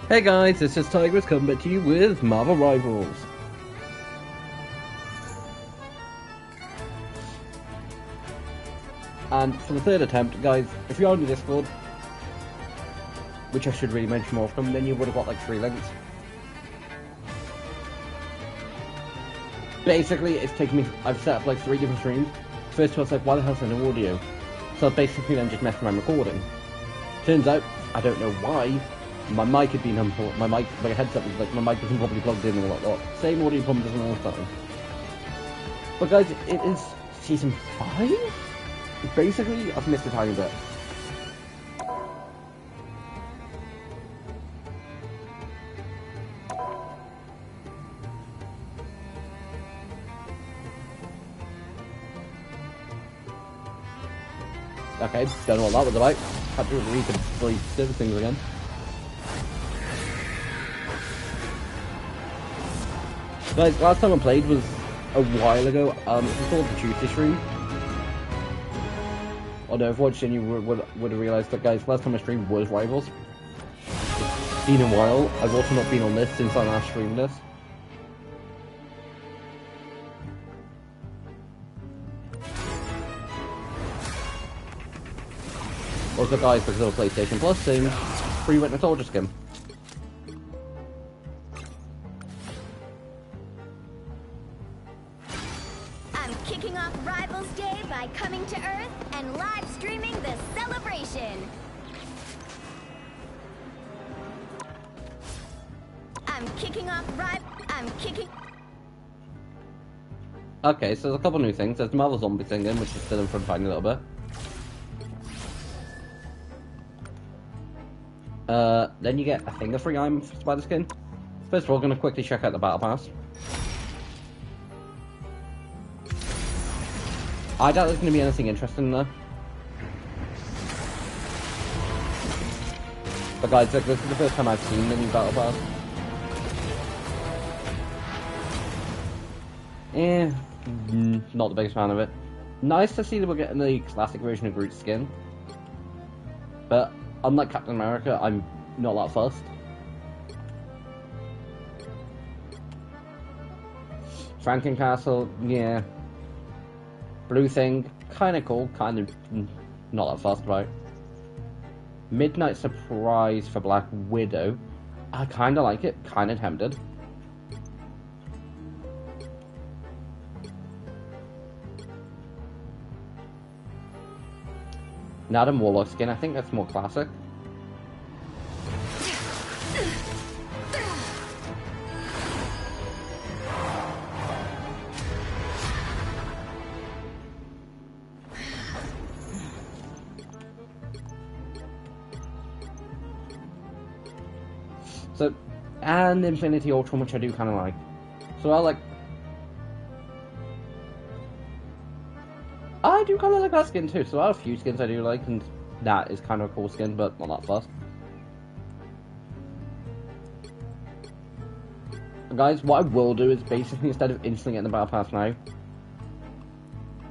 Hey guys, this is Tigress coming back to you with Marvel Rivals. And for the third attempt, guys, if you're on the Discord, which I should really mention more often, then you would have got like 3 links. Basically, it's taken me, I've set up like 3 different streams. First two I was like, why the hell's there no audio? So basically then just messed around recording. Turns out, I don't know why, my mic had been unplugged, my headset was like, my mic wasn't properly plugged in and whatnot. Same audio problems as another time. But guys, it is season 5? Basically, I've missed a tiny bit. Okay, don't know what that was about. Had to read the bloody service things again. Guys, last time I played was a while ago. It was called the Tuesday stream. Although if watched, then you would have realised that, guys, last time I streamed was Rivals. It's been a while. I've also not been on this since I last streamed this. Also, guys, because of PlayStation Plus soon, free Winter Soldier skin. I'm kicking off Rivals Day by coming to Earth and live streaming the celebration. Okay, so there's a couple new things. There's the Marvel Zombie thing in, which is still in front of a little bit. Then you get a thing of free items for Spider Skin. First of all, going to quickly check out the Battle Pass. I doubt there's going to be anything interesting there. But guys, look, this is the first time I've seen the new Battle Pass. Not the biggest fan of it. Nice to see that we're getting the classic version of Groot's skin. But unlike Captain America, I'm not that fussed. Frankencastle, yeah. Blue Thing, kinda cool, kind of not that fussed about. Midnight Surprise for Black Widow. I kinda like it, kinda tempted. Adam Warlock skin, I think that's more classic. So, and Infinity Ultron, which I do kind of like. So I do kind of like that skin too, so I have a few skins I do like, and that is kind of a cool skin, but not that fast. Guys, what I will do is basically, instead of instantly getting the Battle Pass now,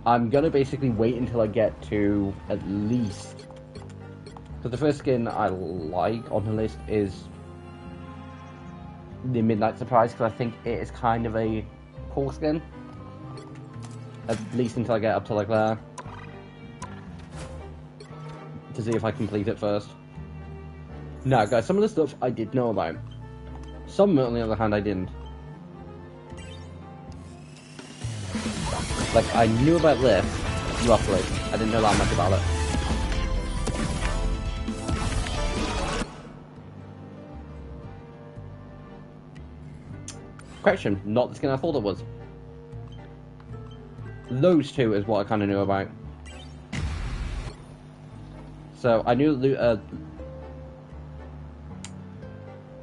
I'm gonna basically wait until I get to at least... Because the first skin I like on the list is the Midnight Surprise, because I think it is kind of a cool skin. At least until I get up to like there. To see if I complete it first. Now guys, some of the stuff I did know about. Some, on the other hand, I didn't. Like, I knew about this, roughly. I didn't know that much about it. Correction, not the skin I thought it was. Those two is what I kind of knew about. So I knew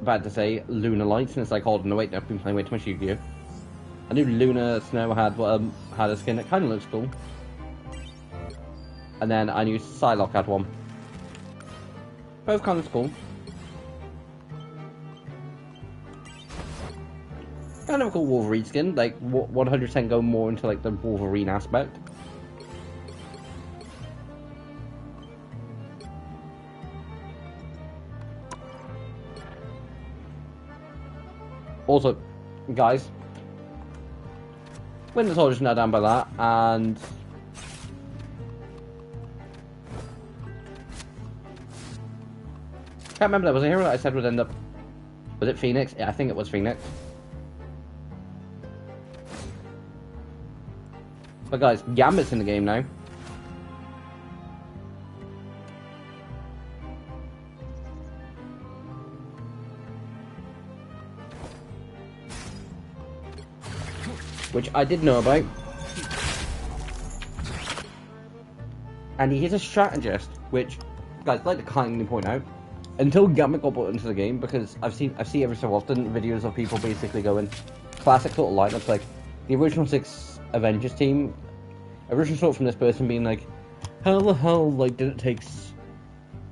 about to say Luna Light, since I called it. No, wait, I've been playing way too much Yu-Gi-Oh! I knew Luna Snow had a skin that kind of looks cool. And then I knew Psylocke had one. Both kind of cool. Kind of a cool Wolverine skin, like 100% go more into like the Wolverine aspect. Also, guys, Winter Soldier's now down by that, and can't remember, there was a hero that I said would end up. Was it Phoenix? Yeah, I think it was Phoenix. But guys, Gambit's in the game now. Which I did know about. And he is a strategist, which, guys, I'd like to kindly point out, until Gambit got brought into the game, because I've seen every so often videos of people basically going, classic sort of lineups, like, the original 6 Avengers team, original sort from this person being like, how the hell, like, did it take,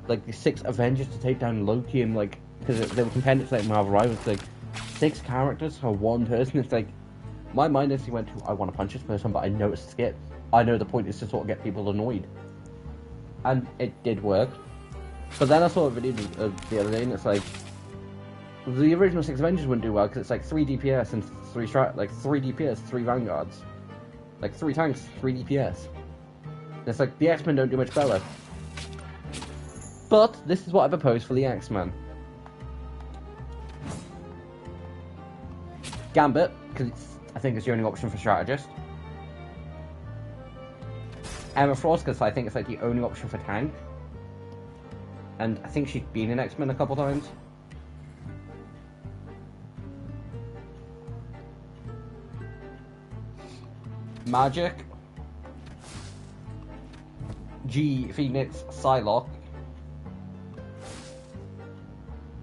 like, the 6 Avengers to take down Loki, and, like, because they were comparing it to, like, Marvel Rivals, like, 6 characters for 1 person, it's like, my mind instantly went to, I want to punch this person, but I know it's a skip. I know the point is to sort of get people annoyed. And it did work. But then I saw a video the other day, and it's like, the original 6 Avengers wouldn't do well, because it's like 3 DPS and 3 DPS, 3 Vanguards. Like 3 tanks, 3 DPS. And it's like, the X-Men don't do much better. But, this is what I propose for the X-Men. Gambit, because I think it's the only option for strategist. Emma Frost, because I think it's like the only option for tank. And I think she's been in X-Men a couple times. Magic. G, Phoenix, Psylocke.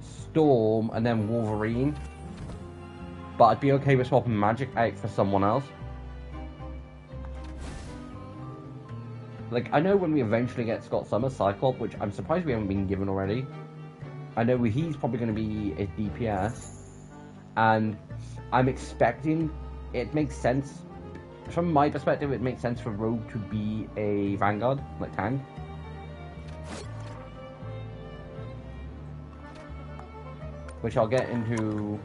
Storm, and then Wolverine. But I'd be okay with swapping Magic out for someone else. Like, I know when we eventually get Scott Summers, Cyclops, which I'm surprised we haven't been given already. I know he's probably going to be a DPS. And I'm expecting, it makes sense, from my perspective, it makes sense for Rogue to be a Vanguard, like tank. Which I'll get into...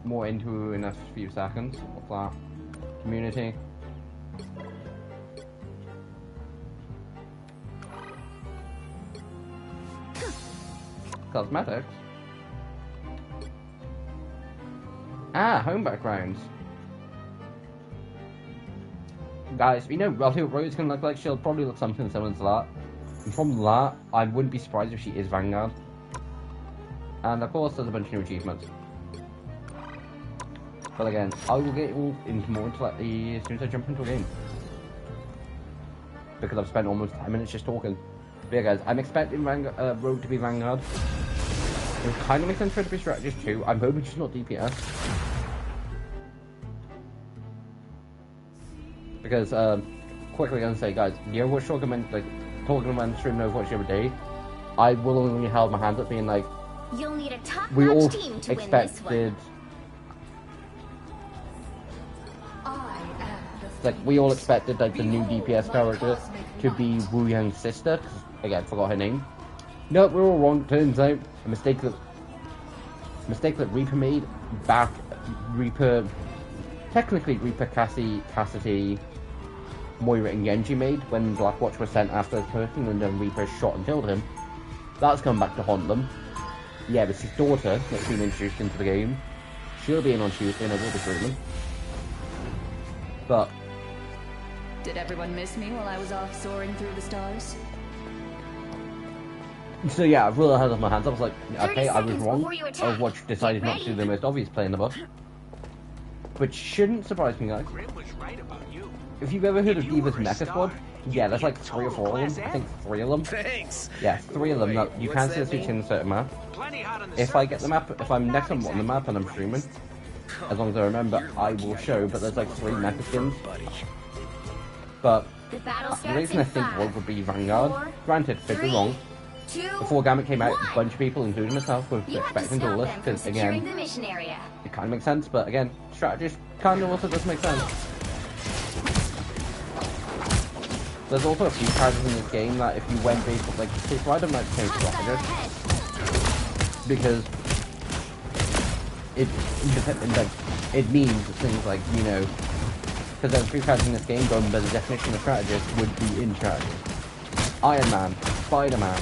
more into in a few seconds. What's that? Community. Cosmetics. Ah, home backgrounds. Guys, you know roughly what Rogue's gonna look like? She'll probably look something similar to that. And from that, I wouldn't be surprised if she is Vanguard. And of course, there's a bunch of new achievements. But again, I will get all into more into that as soon as I jump into a game. Because I've spent almost 10 minutes just talking. But yeah guys, I'm expecting Rogue to be Vanguard. It kind of makes sense for her to be strategist too. I'm hoping she's not DPS. Because, quickly gonna say guys, the Overwatch tournament, like, talking about streaming Overwatch the other day, I willingly held my hands up being like, you'll need a top-notch we all team to win this expected... one. Like, we all expected, like, the new DPS character to be Wu Yang's sister. Again, forgot her name. No, we're all wrong. Turns out, a mistake that Reaper made back... Technically, Reaper, Cassidy, Moira, and Genji made when Blackwatch was sent after the person, and then Reaper shot and killed him. That's come back to haunt them. Yeah, it's his daughter that's been introduced into the game. She'll be in on Tuesday, and I will be streaming. But... did everyone miss me while I was off soaring through the stars? So yeah, I've really held up my hands. I was like, okay, I was wrong. before you attack. Overwatch decided not to do the most obvious play in the book. Which shouldn't surprise me, guys. Grim was right about you. If you've ever heard of If you Diva's were a Mecha star, Squad, yeah, there's like you'd be 3 or 4 of total them. I class think 3 of them. Thanks. Yeah, 3 of them. Now, you What's can see that the switch mean? in a certain map. Plenty hot on the If I get the surface. map, if I'm next on the map and I'm streaming, as long as I remember, I will show, but there's like 3 mecha skins. Buddy. But The battle the starts reason I in think 5, Rogue would be Vanguard, 4, granted, could be 3, wrong. 2, Before Gambit came out, a 1. bunch of people, including myself, were You have to expecting stop Duelist, them from because securing again, the mission area. it kind of makes sense, but again, strategist kind of also does make sense. There's also a few characters in this game that if you went based on, like, so I don't like to change strategy because it means things like, you know, because there's 3 characters in this game, going by the definition of strategist would be in strategy. Iron Man, Spider-Man,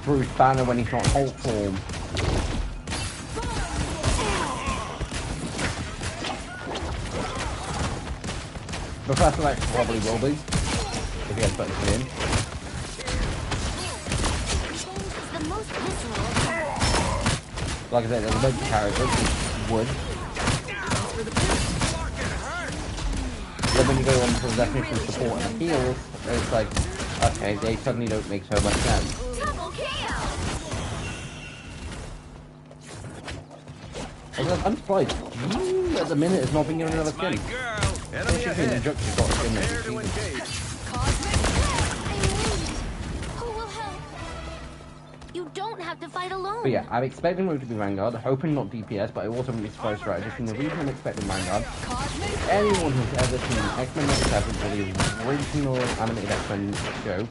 Bruce Banner when he's not Hulk form. Professor X probably will be, if he gets put in. Like I said, there's a bunch of characters which would. Then when you go on to the definition of support and heals, it's like, okay, they suddenly don't make so much sense. I'm surprised. You, at the minute, has not been given another skin. Enemy ahead. Got a skin Prepare to engage. Who will help? You don't have to fight alone. But yeah, I'm expecting Rogue to be Vanguard, hoping not DPS, but I also wouldn't be surprised strategist. And the reason I'm expecting Vanguard, anyone who's ever seen X-Men 97 or the original animated X-Men show,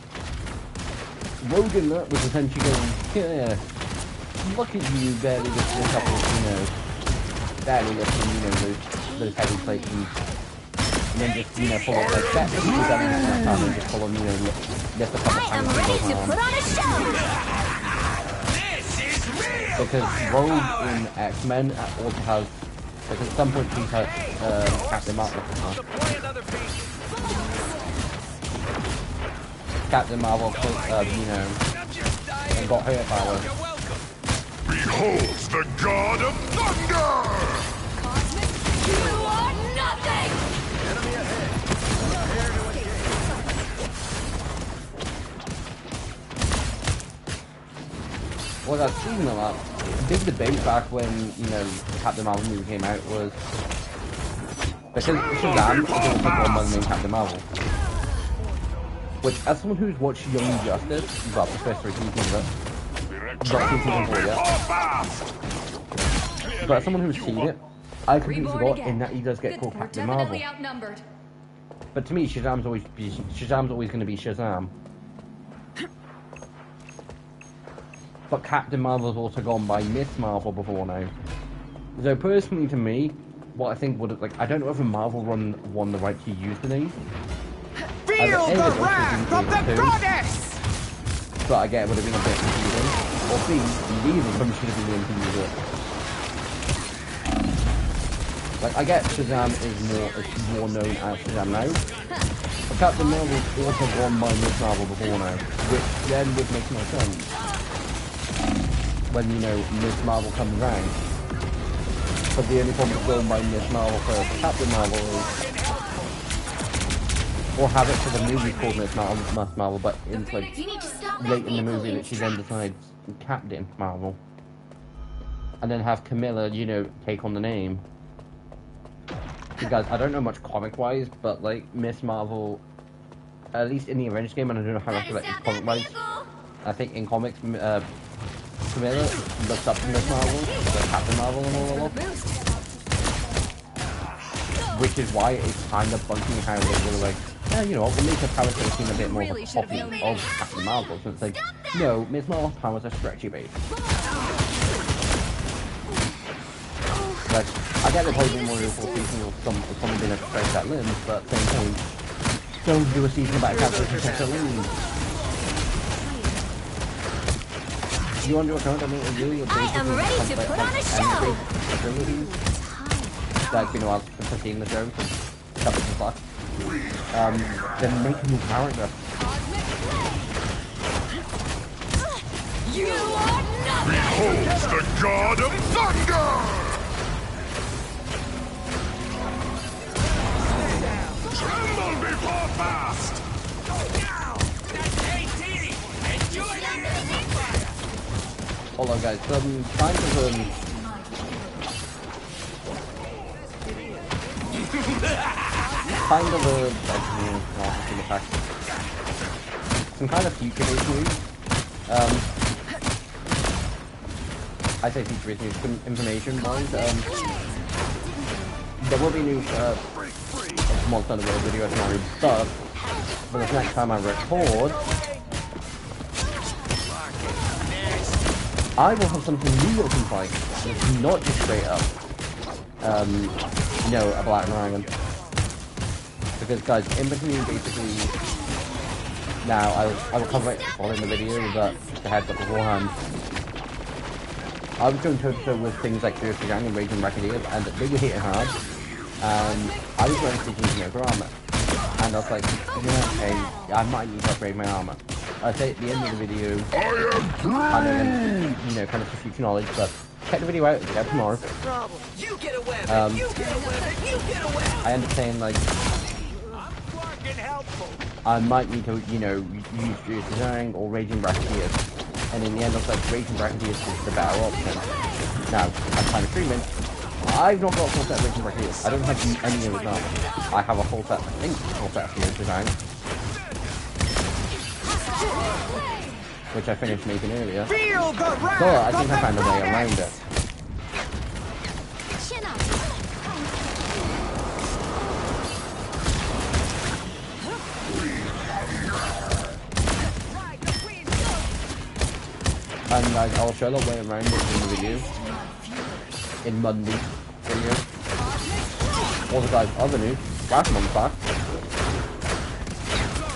Rogue in that was essentially going, yeah, look at you, barely lifting a couple of, you know, barely lifting, you know, those heavy plates and then just, you know, pull up like that, and just pull them, you know, lift a couple I am ready to put on a show. Because Rogue in X-Men also has, because at some point he has Captain Marvel. Captain Marvel, you know, and got her power. Behold the God of Thunder! You are nothing. Enemy ahead. Prepare to engage. Well, I've seen them up. The big debate back when, you know, the Captain Marvel movie came out was because Shazam is also one by the main Captain Marvel. Which, as someone who's watched Young Justice, well, the first 3 seasons of it, not seen season 4 yet, but as someone who's seen it, I completely forgot in that he does get called Captain Marvel. But to me, Shazam's always going to be Shazam. But Captain Marvel's also gone by Miss Marvel before now. So personally, to me, what I think would, like, I don't know if Marvel won the right to use the name. Feel the wrath of the goddess! But I get it would have been a bit confusing. Or B, neither of them should have been able to use it. Like, I get Shazam is more known as Shazam now. But Captain Marvel's also won by Miss Marvel before now, which then would make no sense. When, you know, Miss Marvel comes around. But the only problem with going by Miss Marvel for Captain Marvel is, or have it for the movie called Miss Marvel, but it's like late in the movie that she then decides Captain Marvel. And then have Camilla, you know, take on the name. Because I don't know much comic-wise, but like Miss Marvel, at least in the Avengers game, and I don't know how much of it is comic-wise, I think in comics, Camilla looks up to Miss Marvel, like Captain Marvel and all that. Which is why it's kind of funky how they were like, you know what, we'll make her powers seem a bit more of a copy of Captain Marvel. So it's like, no, Miss Marvel's powers are stretchy, babe. Like, I get the probably more of a season of someone being able to stretch that limbs, but at the same point, don't do a season about Captain who stretch her limbs. You want to do a count? I mean, really, I am ready to put on a show. Abilities that, you know, I've seen the show since a couple of o'clock. Then make a new character. You are nothing. Behold the God of Thunder! Tremble before fast! Hold on, guys. Kind of some kind of future-based news. I say future news information-wise, there will be news Monster Hunter World video tomorrow, but for the next time I record, I will have something new looking like. It's not just straight up, you know, a Black Dragon. Because guys, in between basically, now I will cover it all in the video, but just a heads up beforehand. I was going toe-to-toe with things like Fierce Gang and Raging Bracketeers, and they were hitting hard. I was wearing Stitching Over armor, and I was like, yeah, okay, I might need to upgrade my armor. I say at the end of the video, I know, you know, kind of for future knowledge, but check the video out, it's out tomorrow. I end up saying, like, I might need to, you know, use Fierce Gang or Raging Bracketeers. And in the end, I was like, Raging Bracketeers is the better option. Now, I'm kind of streaming. I've not got a full set of Raging Bracketeers. I don't have any of them. I have a full set, I think, a full set of Fierce Design. Which I finished making earlier. So I think I found a way around it. And guys, I'll show a way around it in the video. In Monday's video. Also guys, other news, last month's back.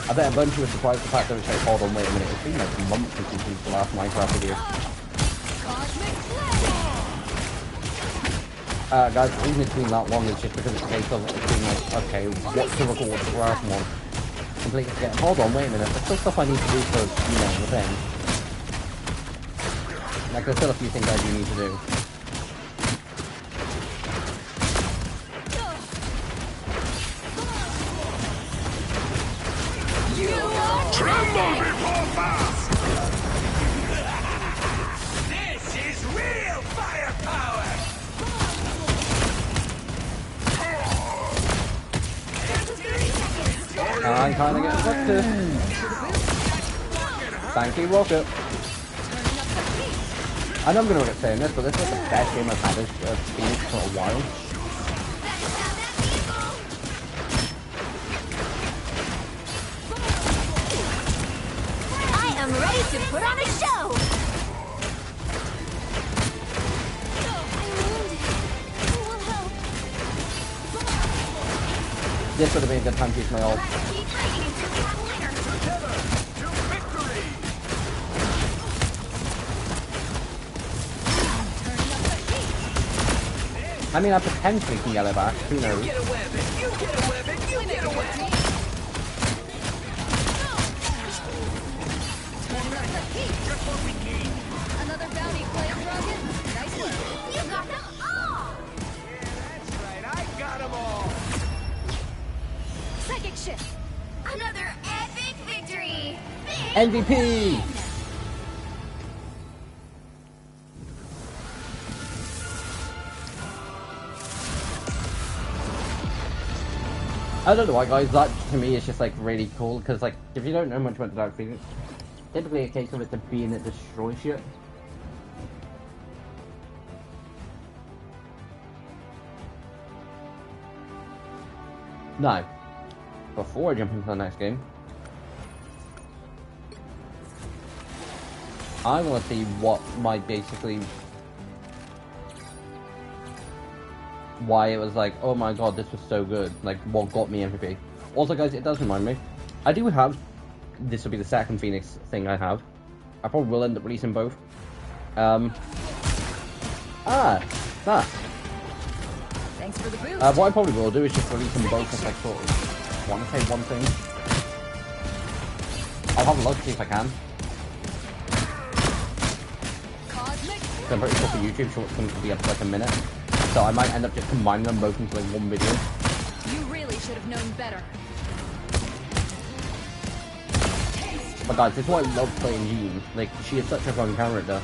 I bet a bunch of you were surprised at the fact that it's like, hold on, wait a minute, it's been like months since we've seen the last Minecraft video. Guys, the reason it's been that long is just because it's a case of it's been like, okay, what to record for the last one? Completely forget, hold on, wait a minute, there's still stuff I need to do for, you know, the thing. Like, there's still a few things I do need to do. Tremble before fast! This is real firepower! I'm kind of getting stuck to. Thank you, Rocket. I know I'm going to get saying this, but this is the best game I've had as Phoenix for a while. I am ready to put on a show! This would have been a good time to use my ult. I mean, I potentially can get it back, who knows? Another bounty playing rocket? Nice work. You got them all! That's right, I got them all! Psychic shift. Another epic victory! MVP! I don't know why, guys, that to me is just like really cool, because like, if you don't know much about the Dark Phoenix, typically a case of it to being it destroys shit. Now, before I jump into the next game, I want to see what might basically, why it was like, oh my god, this was so good, like what got me MVP. Also guys, it does remind me, I do have, this will be the second Phoenix thing I have. I probably will end up releasing both. Thanks for the boost. What I probably will do is just release them both as like sort of, I want to say one thing. I'll have a look, see if I can. So I'm pretty sure for YouTube shorts going to be up to like a minute. So I might end up just combining them both into like one video. You really should have known better. But guys, this is why I love playing Jean. Like, she is such a fun character.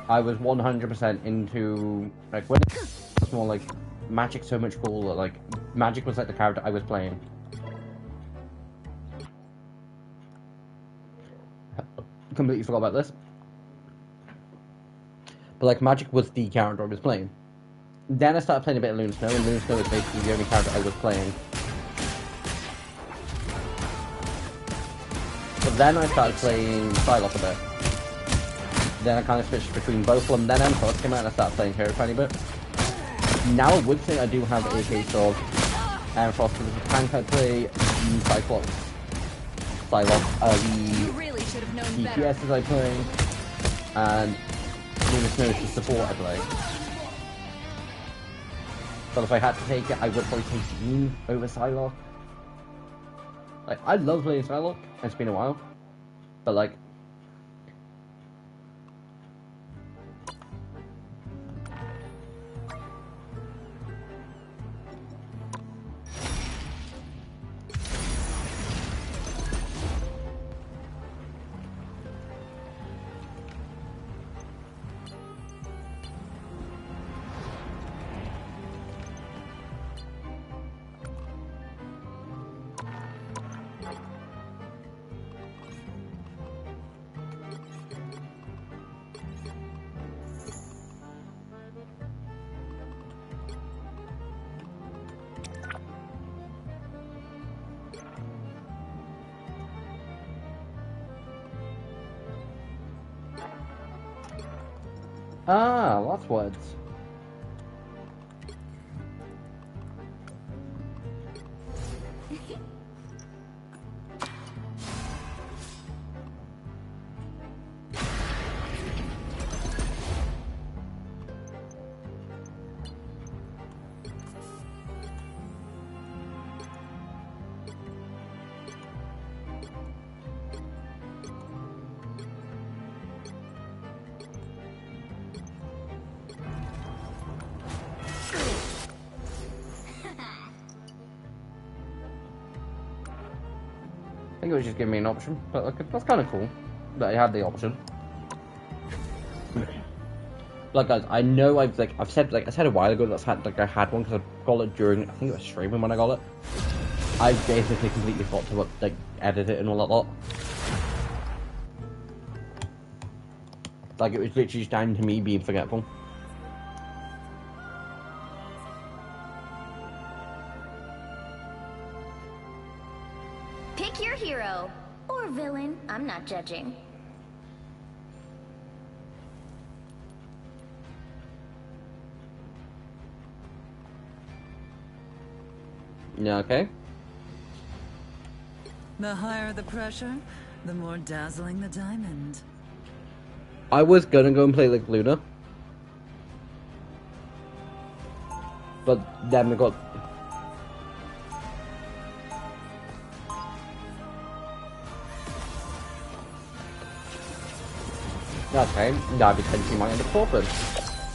I was 100% into, like, when it's more like, Magic's so much cooler, like, Magic was like the character I was playing. Completely forgot about this. But like, Magic was the character I was playing. Then I started playing a bit of Luna Snow, and Luna Snow was basically the only character I was playing. But then I started playing Psylocke a bit. Then I kind of switched between both of them. Then Ampharos came out and I started playing her a tiny bit. Now I would say I do have a case of Ampharos, because the tank I play Cyclops. Psylocke, You really should have known DPS better. as I play, and Luna Snow is the support I play. But if I had to take it, I would probably take Jean over Psylocke. Like, I love playing Psylocke, it's been a while, but like, lost words. I think it was just giving me an option, but like, that's kind of cool that I had the option. Like, guys, I know I've said a while ago that I had one because I got it during, I think it was streaming when I got it. I basically completely forgot to like edit it and all that lot. Like, it was literally just down to me being forgetful. Pick your hero. Or villain. I'm not judging. Yeah, okay. The higher the pressure, the more dazzling the diamond. I was gonna go and play like Luna, but then we got. Okay, that potentially might end up problem.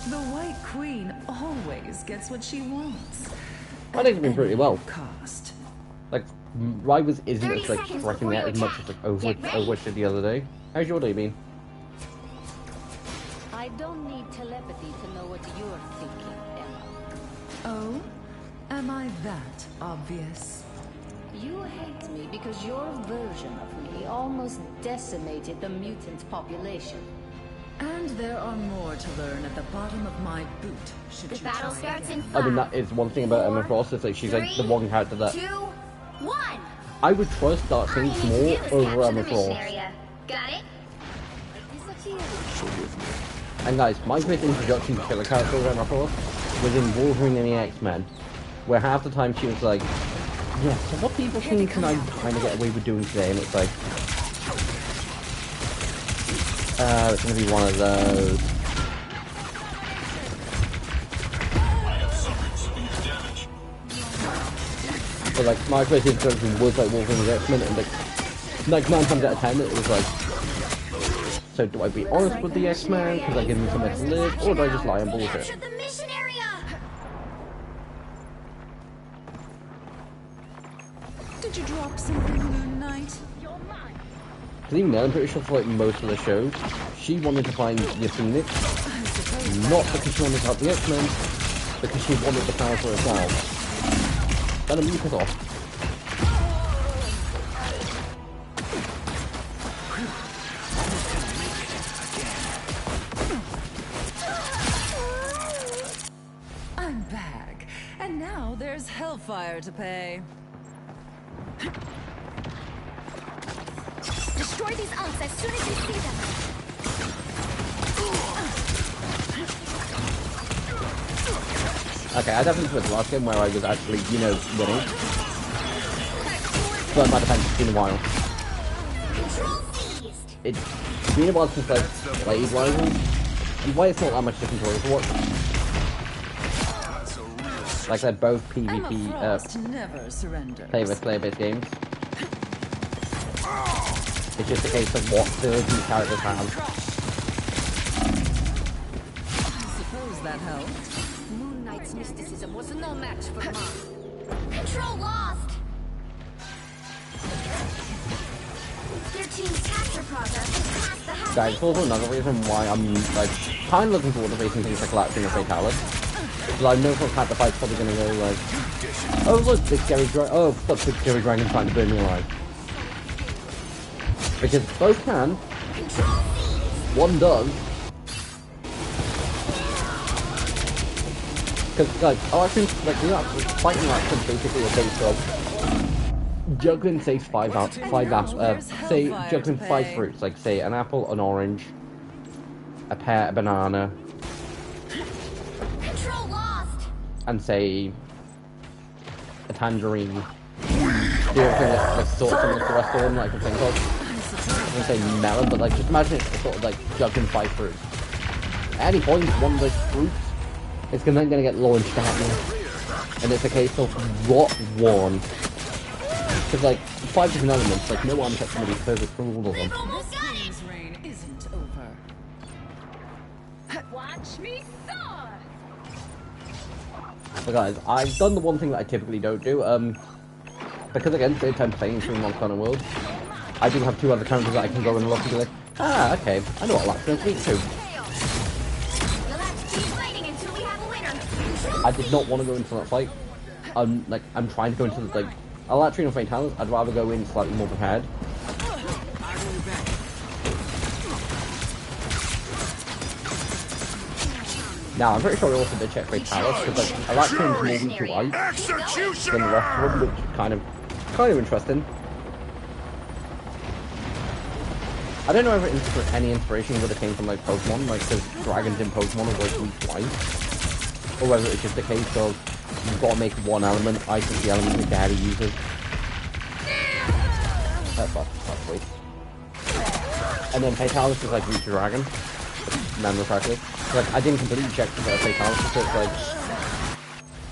The White Queen always gets what she wants. I think it's been pretty well. Cost. Like, Rivals isn't 30 as like seconds striking before out you as much attack. as like Get ready. Overwatch did the other day. How's your day been? I don't need telepathy to know what you're thinking, Emma. Oh? Am I that obvious? You hate me because your version of me almost decimated the mutant population. And there are more to learn at the bottom of my boot, should The you battle try starts in again. 5. I mean, that is one thing about Emma Frost, is like she's like the one character that 2, 1. I would trust Dark All you Phoenix need to do more is over capture the Emma mission Frost. area. Got it? And guys, my first introduction to killer character of Emma Frost was in Wolverine and the X-Men, where half the time she was like, yeah, so what people think can I kind of get away with doing today? And it's like, it's gonna be one of those. But like, my first introduction was like Wolverine and the X-Men, and like 9 times out of 10 it was like, so do I be honest with the X-Men because I give them somewhere to live, or do I just lie and bullshit? Capture the mission area. Did you drop something, Moon Knight? Because even then, I'm pretty sure for like most of the show, she wanted to find the Phoenix, not because she wanted to help the X-Men, because she wanted the power for herself. And the mucus off. I'm back, and now there's hellfire to pay. Destroy these unks as soon as you see them. Okay, I definitely put the last game where I was actually, you know, winning. But my defense has been a while. It's been a while since I've played Rivals. And why it's not that much different to Overwatch. Like they're both PvP, Never surrenders. player-based games. It's just a case of what abilities the characters have. I suppose that helped. Moon Knight's mysticism was no match for mine. Control lost. Their team's capture progress has passed the halfway. Guys, it's also another reason why I'm like kind of looking forward to facing things like Latching and Fatalis. Because I know for a fact the fight's probably gonna go like, oh look, Big Scary Dragon. Oh, fuck, Big Scary Dragon trying to burn me alive. Because both can. One does. Because like, I think like the actual fighting action is basically a case of juggling say say juggling 5 fruits, like say an apple, an orange, a pear, a banana, Control lost. and say a tangerine. The other thing that's like sort of similar to the rest of them, like I'm saying called. I wouldn't say melon, but like just imagine it's sort of like juggling 5 fruits. At any point, one of those fruits is then gonna get launched at me, and it's a case of what one. Because like 5 different elements, like no one that's gonna be perfect for all of them. Almost got it. This reign isn't over. Watch me soar. But guys, I've done the one thing that I typically don't do, because again, same time playing through Monster Hunter World, I do have 2 other characters that I can go and look and be like, ah, okay, I know what Latchion's weak to. You'll have to keep fighting until we have a winner. I did not want to go into that fight. I'm trying to go into the, like, Latchion or Fatalis, I'd rather go in slightly more prepared. Now, I'm pretty sure I also did check Fatalis, because like, Latchion's more weak to ice than the rest of them, which is kind of interesting. I don't know if any inspiration would have came from like Pokemon, like because dragons in Pokemon are like weak to ice, or whether it's just a case of you've got to make one element, ice is the element that Daddy uses. That's sweet. And then Fatalis is like weak to dragon, if I remember correctly. Like I didn't completely check for Fatalis, so it's like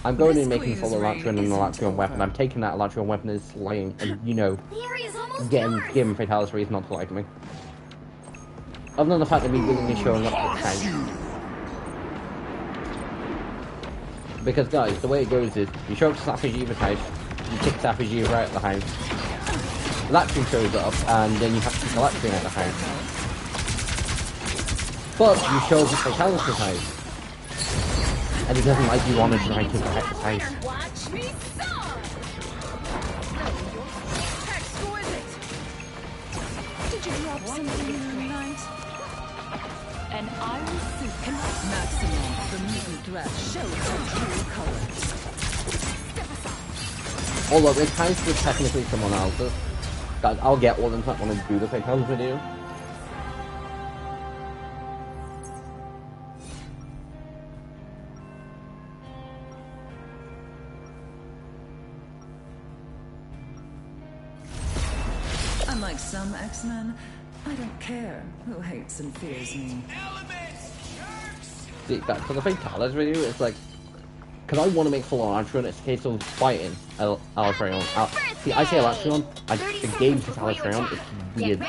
I'm going in making full Latchion and the Latchion weapon. I'm taking that Latchion weapon as slaying, and you know, The area's almost giving Fatalis reason not to like me. Other than the fact that me willingly showing up to the tank. Because guys, the way it goes is, you show up to Safijiva's house, you kick Safijiva out of the house, Latchion shows up, and then you have to kick Latchion out of the house. But you show up to Fatalis' house, and he doesn't like you on to try and kick him out of his house. Watch me soar. Exquisite! Did you drop something in the night? An iron suit maximum the mutant threat shows her true colors. Although it's kind of technically someone else's. Guys, I'll get one and not want to do the Fatalis video. Unlike some X-Men, I don't care who hates and fears me. See, back to the Fatalis video, it's like, because I want to make full Latchion, it's a case of fighting Alatreon. See, I say Latchion, the game says Alatreon, it's weird.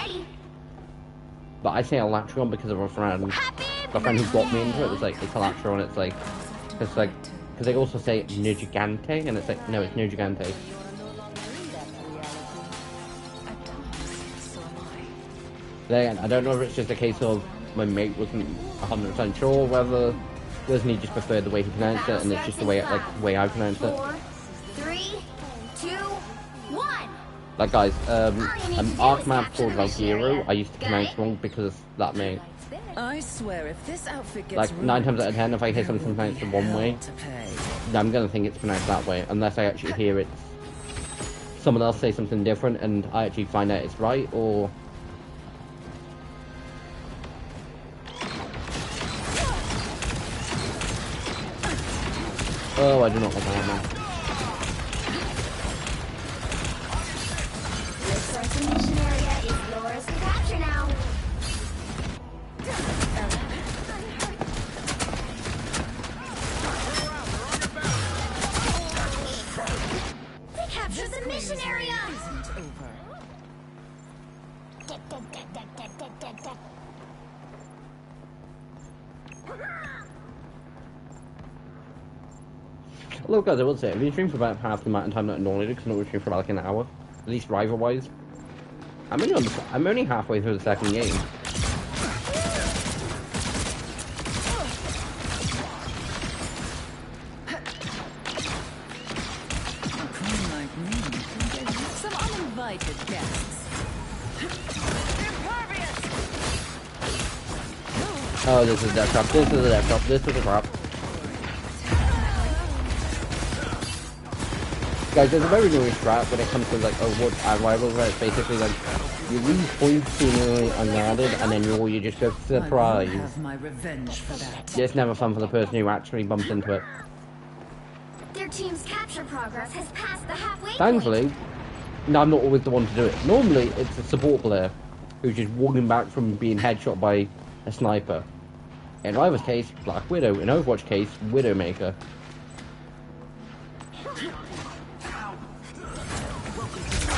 But I say Latchion because of a friend who got me into it. It's like, it's Alatreon, it's like, because they also say Nergigante, and it's like, no, it's Nergigante. Then I don't know if it's just a case of my mate wasn't 100% sure whether Disney just preferred the way he pronounced it, and it's just the way I pronounced it. 4, 3, one. Like guys, an arc map called Valkyro, I used to pronounce wrong because that may, I swear, if this outfit gets like 9 times out of 10, if I hear something pronounced the one way, I'm gonna think it's pronounced that way, unless I actually hear it, someone else say something different, and I actually find out it's right, or... Oh, I do not like that man. Looks like the mission area is yours to capture now. They captured the mission area! Look guys, I will say, I've been streaming for about half the amount of time that I normally do, because I normally stream for like an hour. At least rival-wise. I'm only halfway through the second game. Some uninvited guests. Oh, this is a death trap, this is a death trap, this is a trap. Guys, there's a very annoying strat when it comes to like a wood rival, where it's basically like you lose points seemingly unguarded, and then you just go surprise. Have my revenge for that. It's never fun for the person who actually bumps into it. Their team's capture progress has passed the halfway point. Thankfully, no, I'm not always the one to do it. Normally, it's a support player who's just walking back from being headshot by a sniper. In Rival's case, Black Widow. In Overwatch case, Widowmaker.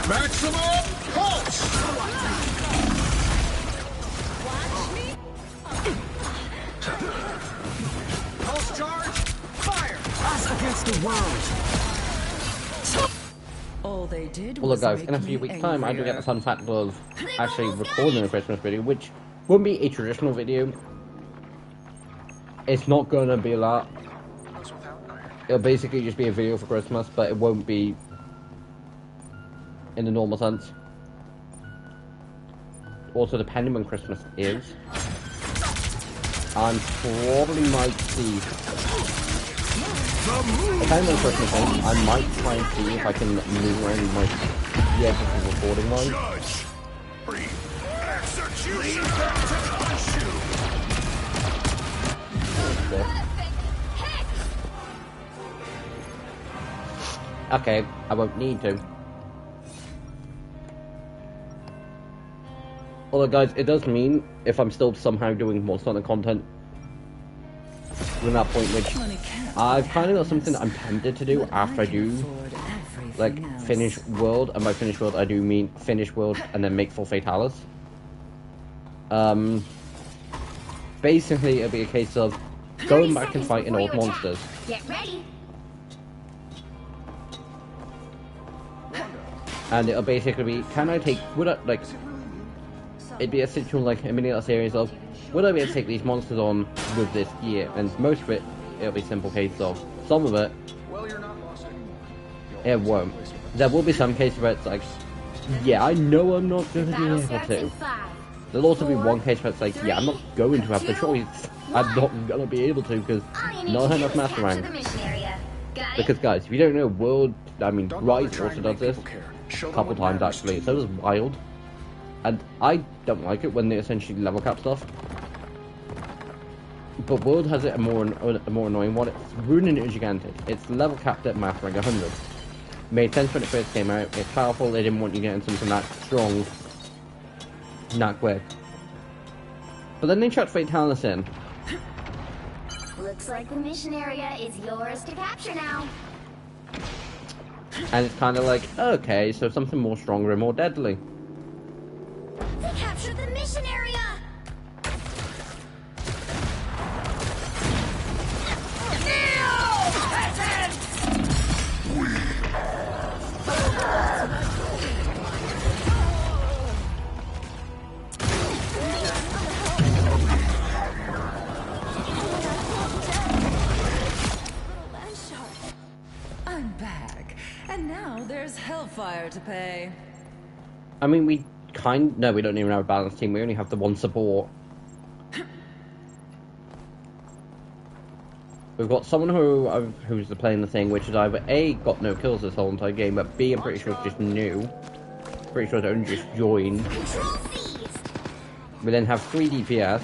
Maximum pulse! Pulse charge, fire! Us against the world! All they did Well, look, was guys, make in a few me weeks' time, I do get angrier. the fun fact of actually recording a Christmas video, which won't be a traditional video. It's not gonna be a lot. It'll basically just be a video for Christmas, but it won't be in the normal sense. Also, depending when Christmas is, I'm probably might see. Depending on Christmas is, I might try and see if I can move around my edges of the recording line. Judge! Breathe! Execution! Issue! Okay, I won't need to. Although, guys, it does mean if I'm still somehow doing Monster Hunter content from that point, which I've kind of got something that I'm tempted to do after I do, like, finish World, and by finish World I do mean finish World and then make full Fatalis. Basically it'll be a case of going back and fighting old monsters. Get ready. And it'll basically be, can I take, would I, like, it'd be a situation like a mini little series of, would I be able to take these monsters on with this gear? And most of it, it'll be a simple case of, some of it, it won't. There will be some cases where it's like, yeah, I know I'm not going to be Battle able starts to. in 5. There'll also be one case where it's like, yeah, I'm not going to have the choice. I'm not going to be able to, because All you need not to do enough is master capture rank. the mission area. Got it? Because guys, if you don't know, Rise also does this a couple times actually, so does Wild. And I don't like it when they essentially level cap stuff. But World has it a more annoying one. It's ruining it gigantic. It's level capped at math rank 100. Made sense when it first came out. It's powerful. They didn't want you getting something that strong, that quick. But then they chucked Fatalis in. Looks like the mission area is yours to capture now. And it's kind of like, okay, so something more stronger and more deadly. They captured the mission area! I'm back, and now there's hellfire higher to pay. I mean, we don't even have a balanced team. We only have the one support. We've got someone who's playing the thing, which is either A, got no kills this whole entire game, but B, I'm pretty sure it's just new. Pretty sure it's only just joined. We then have 3 DPS.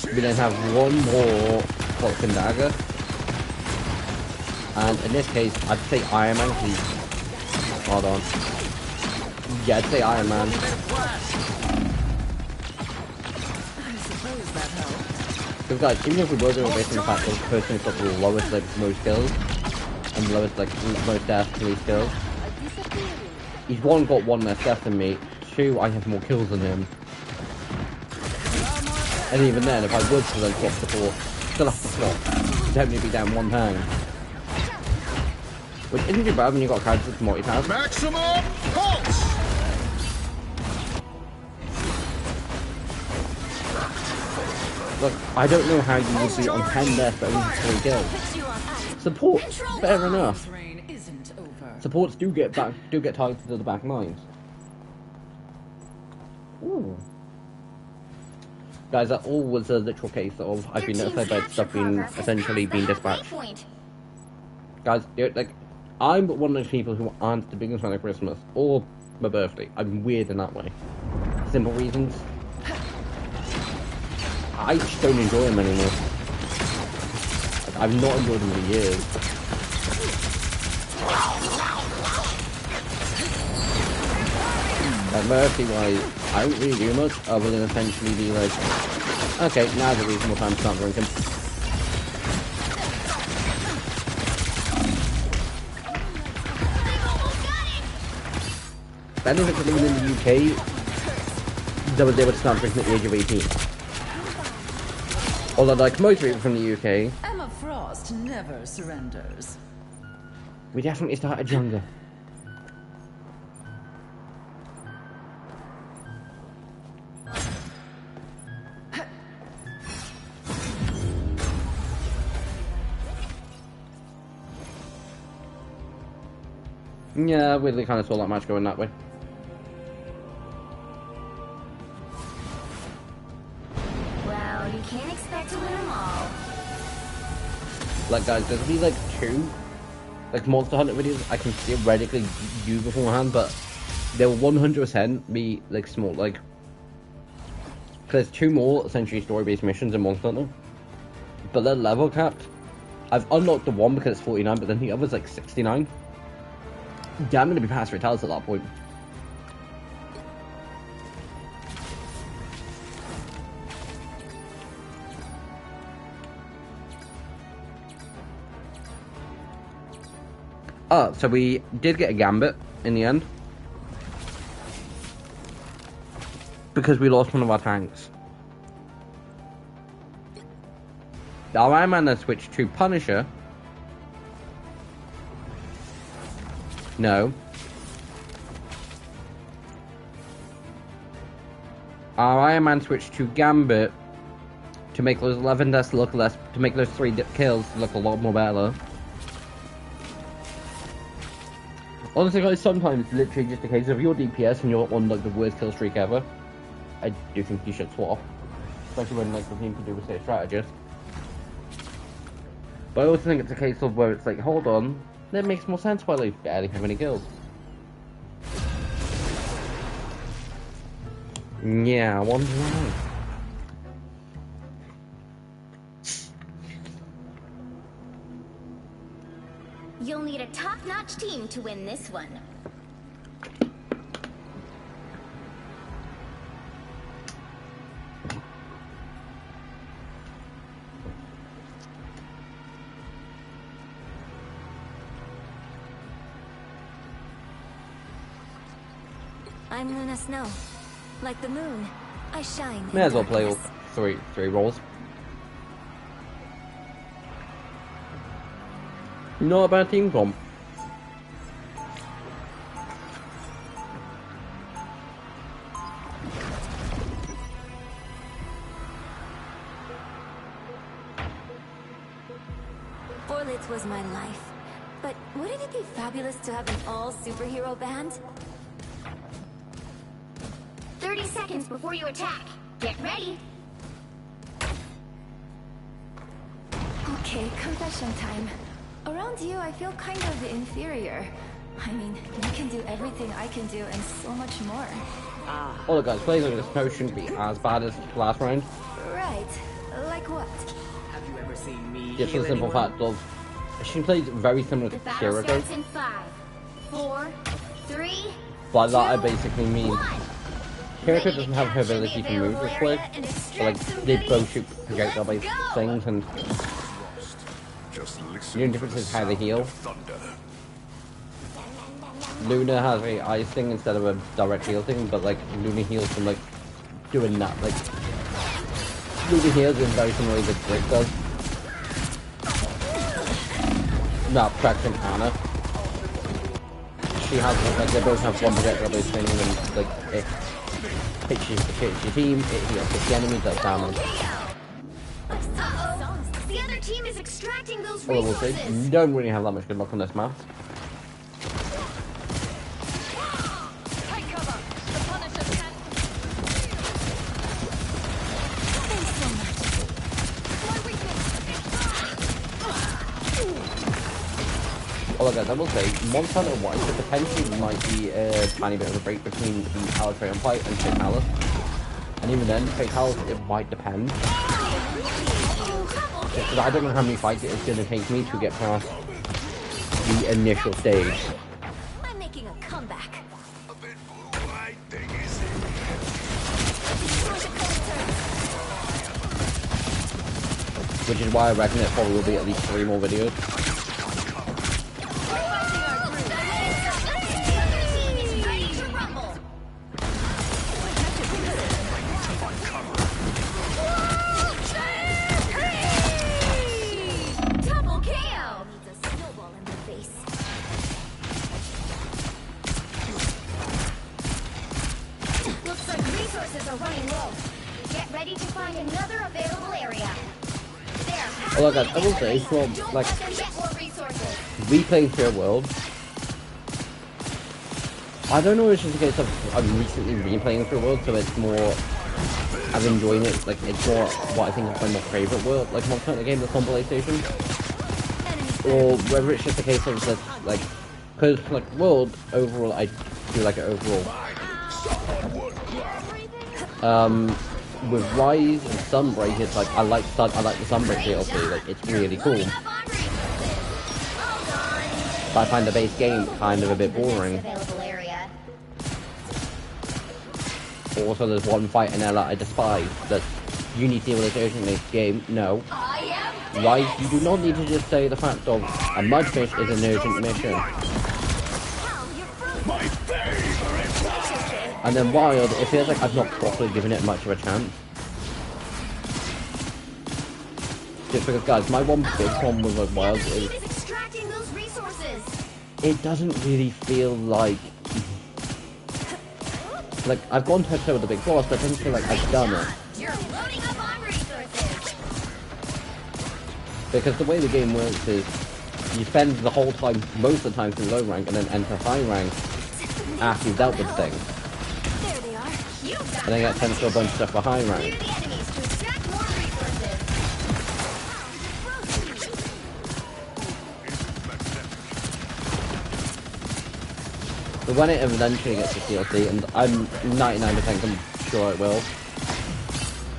We then have one more Cloak and Dagger. And in this case, I'd say Iron Man, please. Hold on. Yeah, I'd say Iron Man. I suppose that helped. Because guys, even if we were doing it based on the fact that the person who's got the lowest, like, most kills, and the lowest, like, most deaths, least kills, he's one, got one less death than me, 2, I have more kills than him. And even then, if I would to then swap support, still have to swap. Definitely be down one turn. Which isn't too bad when you've got characters with multitask. Maximum pulse! Look, I don't know how you would be on 10 deaths but only 3 kills. Support, fair enough. Reign isn't over. Supports do get targeted to the back lines. Ooh. Guys, that all was a literal case of I've been notified by stuff being essentially being dispatched. Guys, like, I'm one of those people who aren't the biggest fan of Christmas or my birthday. I'm weird in that way. Simple reasons. I just don't enjoy them anymore. Like, I've not enjoyed them in years. Like, birthday-wise, I don't really do much other than essentially be like, okay, now's a reasonable time to start drinking. Benefit of living in the UK, they were able to start drinking at the age of 18. Although, like most people from the UK, Emma Frost never surrenders. we definitely started younger. Yeah, I really kind of saw that match going that way. Well, you can't expect to win them all. Like, guys, there's be like 2 like Monster Hunter videos I can theoretically do beforehand, but they will 100% be like small, like, because there's 2 more essentially story-based missions in Monster Hunter, but they're level capped. I've unlocked the one because it's 49, but then the other's like 69. Yeah, I'm gonna be past Vitalis at that point. Oh, so we did get a Gambit in the end. Because we lost one of our tanks. Our Iron Man then switched to Punisher. No. Our Iron Man switched to Gambit to make those 11 deaths look less, to make those 3 kills look a lot more better. Honestly, guys, sometimes it's literally just a case of your DPS and you're on like the worst kill streak ever. I do think you should swap, especially when like the team can do with say a strategist. But I also think it's a case of where it's like, hold on, that makes more sense why they barely have any kills. Yeah, I wonder why. You'll need a top-notch team to win this one. I'm Luna Snow. Like the moon, I shine. May as well play all three roles. Not a bad team comp. Orlitz was my life, but Wouldn't it be fabulous to have an all-superhero band? 30 seconds before you attack. Get ready. Okay, confession time. Around you, I feel kind of inferior. I mean, you can do everything I can do and so much more. Oh look guys, playing with this coach shouldn't be as bad as last round. Right. Like what? Have you ever seen me Just for heal the simple anyone? fact of she plays very similar The to battle Kiriko. starts in 5, 4, 3, By that I 2, basically mean 1. Kiriko Ready doesn't to have her capture the ability to move available this quick. area and But extract like some they goodies. both shoot projectile based Let's go! things, and Just the listen only for difference the is how they sound heal. of thunder. Luna has a ice thing instead of a direct heal thing, but like Luna heals from like doing that. Like Luna heals in very similar way that Drake does. Not Praxton Anna. She has like they both have one projectile based thing, and like it hits your team, it hits the enemy, does damage. Uh-oh. The other team is extracting those Although we'll see, resources. you don't really have that much good luck on this map. Take cover. The Punisher can't. Thanks so much. My weakness. Although guys, I will say, Montana White, there potentially might be a tiny bit of a break between the Alitreon fight and Fatalis. And even then, Fatalis, it might depend. Because I don't know how many fights it is going to take me to get past the initial stage. I'm making a comeback. A bit blue-eyed thing is it? Which is why I reckon there probably will be at least 3 more videos. Ready to rumble. Double KO. Needs a snowball in the face. Looks like resources are running low. Get ready to find another available area. There. Although guys, I will say, from Don't like let them get more resources. replaying Pure World, I don't know if it's just a case of I'm recently replaying Pure World, so it's more I'm enjoying it. Like it's more what I think is my more favorite world, like Monster Hunter game that's on PlayStation, or whether it's just a case of just like because like World overall I do like it overall. With Rise and Sunbreak, it's like I like the Sunbreak DLC. Like it's really cool. But I find the base game kind of a bit boring. Available area. Also, there's one fight in there that I despise. That you need to deal with this urgently. Game, no. Rise, you do not need to just say the fact of a mudfish is an urgent mission. And then Wild, it feels like I've not properly given it much of a chance. Just because, guys, my one big problem with like Wild is Extracting those resources. it doesn't really feel like I've gone toe to toe with the big boss, but it doesn't feel like I've done it. You're loading up on resources. Because the way the game works is you spend the whole time, most of the time, through low rank and then enter high rank after you've dealt with things. There they are. You got And then get sent to a bunch of stuff for high Clear rank. the enemies to extract more resources. But when it eventually gets to DLC, and I'm 99% sure it will,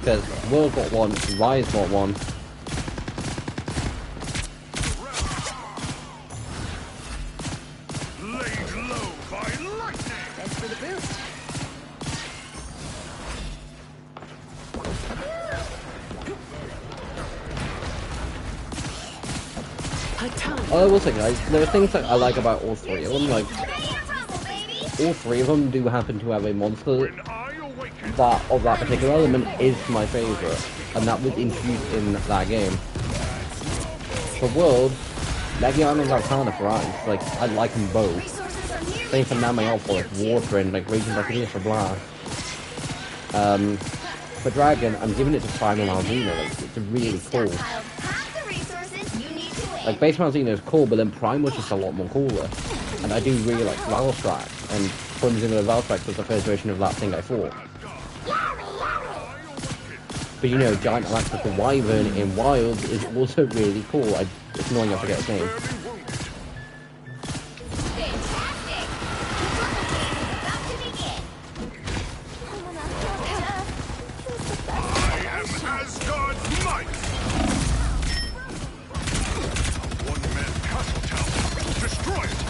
because World got one, Rise got one. Laid low by lightning. Thanks for the boost. I will say, guys, there are things that I like about all 3 of them. Like, Ready to rumble, baby. all 3 of them do happen to have a monster When I awaken, that of that particular element is my favourite, and that was introduced in that game. For World, Legion and Arcana for Ice, like, I like them both. Resources are nearly Same for Namael for like, Water and like Raging Buccaneer for Blast. For Dragon, I'm giving it to Final Alvina, like, it's really cool. Stockpiled half the resources you need to win. Like, Base Malzeno is cool, but then Prime was just a lot more cooler. And I do really like Valstrax, and Crimson and Valstrax was the first version of that thing I fought. But you know, Giant Electrical Wyvern in Wilds is also really cool. It's annoying I forget his name.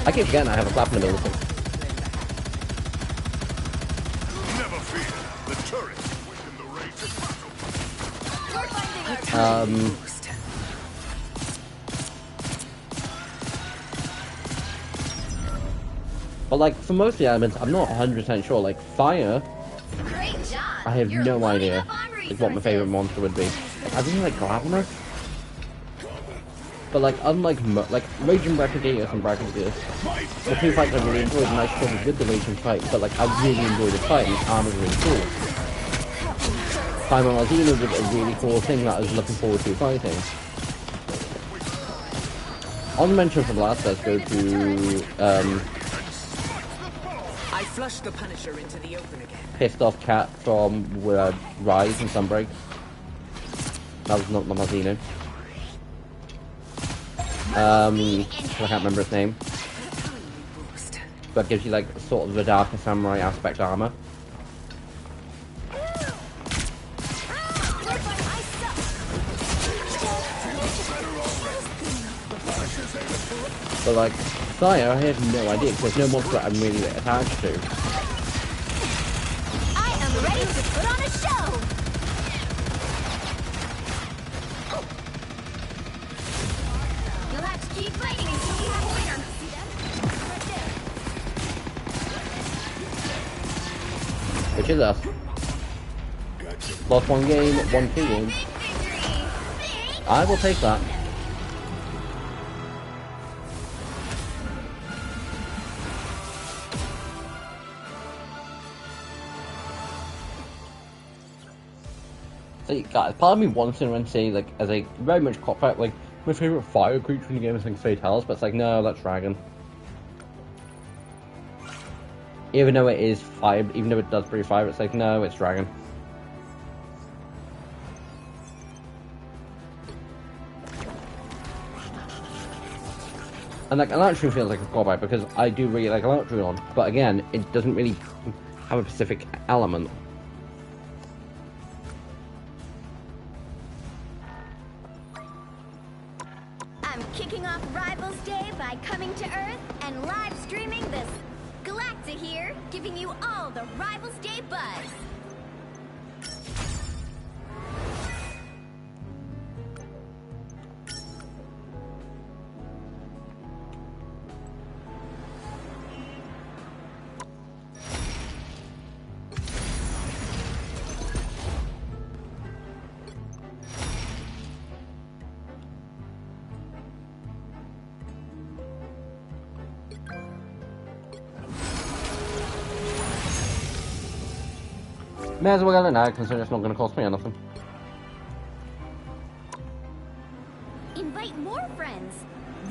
I keep forgetting I have a platinum ability. Never fear, the turret within the rage of battle. But like, for most of the elements, I'm not 100% sure. Like, fire, Great job. I have You're no loading idea up on like, what my favorite monster would be. I really like Glavenus. But like, unlike Raging Brachydios and Brachydios, the two fights I really enjoyed, and I struggled with the Raging fight, but like, I really enjoyed the fight, and his armor's really cool. Primal Malzeno was a really cool thing that I was looking forward to fighting. On mention for the last, let's go to, I flushed the Punisher into the open again. Pissed Off Cat from Rise and Sunbreak. That was not the Malzeno. I can't remember his name. But gives you like sort of the darker samurai aspect armor. But like, Fire, I have no idea because there's no monster that I'm really attached to. I am ready to put on a show. You'll have to keep fighting until we have a winner. See that? Right there. Which is us. Lost one game, won 2 games. I will take that. See, guys, part of me wants to say, like, as a very much cop out, like, my favourite fire creature in the game is like Fatalis, but it's like, no, that's Dragon. Even though it is fire, even though it does breathe fire, it's like, no, it's Dragon. And like, Electrium feels like a cop out because I do really like Electrion, but again, it doesn't really have a specific element. I'm kicking off Rivals Day by coming to Earth and live streaming this Galacta here, giving you all the Rivals Day buzz. May as well get it now, considering it's not going to cost me anything. Invite more friends.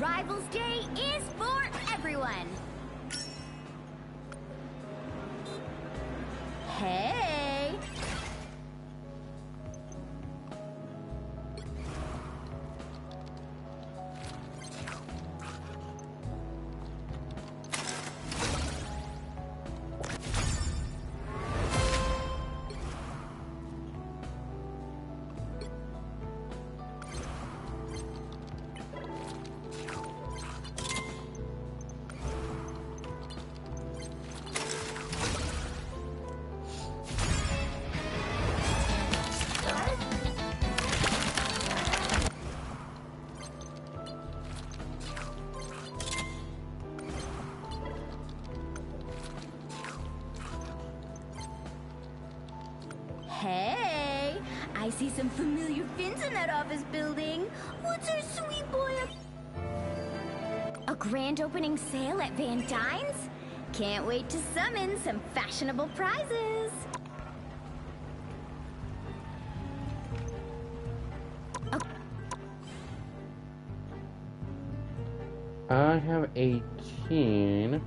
Rivals Day is for everyone. Hey! Hey, I see some familiar fins in that office building. What's our sweet boy up? A grand opening sale at Van Dyne's? Can't wait to summon some fashionable prizes. I have 18.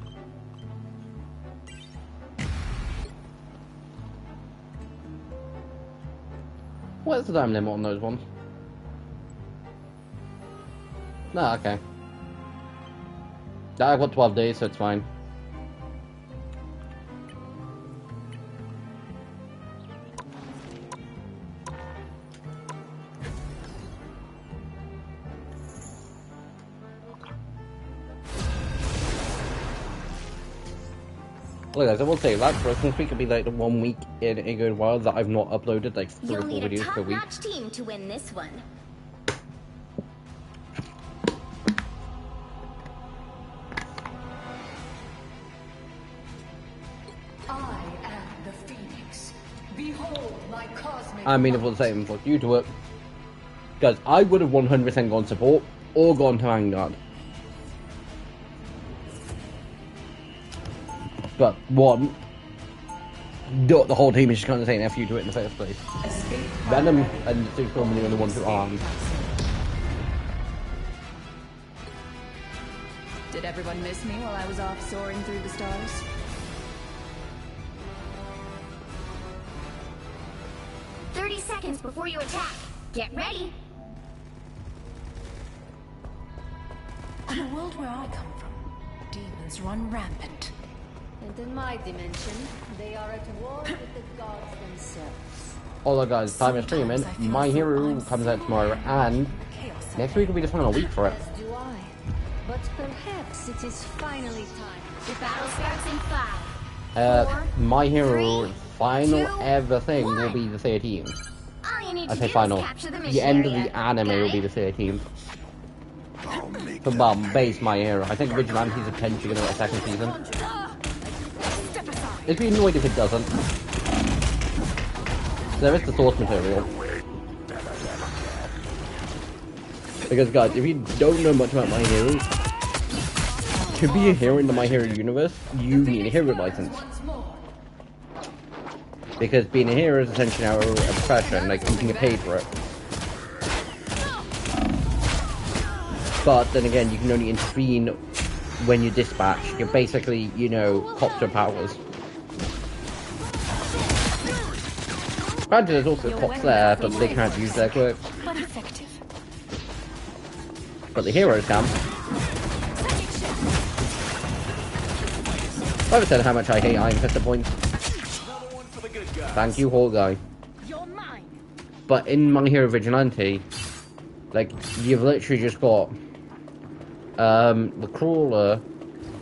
What's the time limit on those ones? No, okay. I've got 12 days, so it's fine. Look, guys, I will say that Christmas week could be like the 1 week in a good while that I've not uploaded like 3 or 4 videos per week. You'll need a top-notch team to win this one. I am the Phoenix. Behold my cosmic. I mean, if it's the same, fuck you to it. Guys, I would have 100% gone support or gone to Vanguard. But one, the whole team is just kind of saying F you to it in the first place. Venom and Superman are the ones who aren't. Did everyone miss me while I was off soaring through the stars? Seconds before you attack. Get ready. In a world where I come from, demons run rampant. And in my dimension, they are at war with the gods themselves. Although, guys, time is streaming. My Hero comes out tomorrow, and next week will be the final week for it. As do I. But perhaps it is finally time. The battle starts in 5. My Hero 3, final 2, ever thing 1. will be the 13th. All you need I to say do final. is capture the The mission end of area. the anime Got will be it? the 13th. I'll make For base My Hero. I think Vigilante's potentially going to get a second season. It'd be annoyed if it doesn't. There is the source material. Because, guys, if you don't know much about My Hero, to be a hero in the My Hero universe, you need a hero license. Because being a hero is essentially now a profession, like you can get paid for it. But then again, you can only intervene when you dispatch. You're basically, you know, copter powers. Granted, there's also cops there, but they can't use their quirks. But effective. But the heroes can. I've said how much I hate Iron Fist at points. Thank you, Hawkeye. You're mine. But in My Hero Vigilante, like, you've literally just got the Crawler,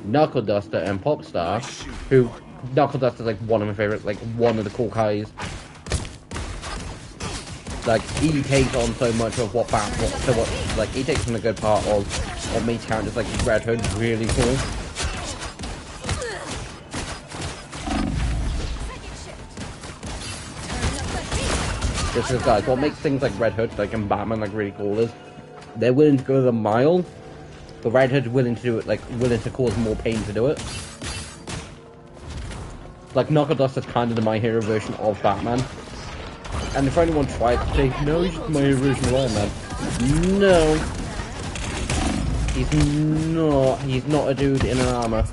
Knuckle Duster, and Popstar, who Knuckle Duster's like one of my favorites, like one of the cool guys. Like, he takes on so much of like, he takes on a good part of what makes characters like Red Hood really cool. This is, guys, what makes things like Red Hood, like, and Batman, like, really cool is they're willing to go the mile, but Red Hood's willing to do it, like, willing to cause more pain to do it. Like, Knuckle Duster's kind of the My Hero version of Batman. And if anyone tried to say, no, he's just My Hero version of Iron Man. No. He's not a dude in an armor.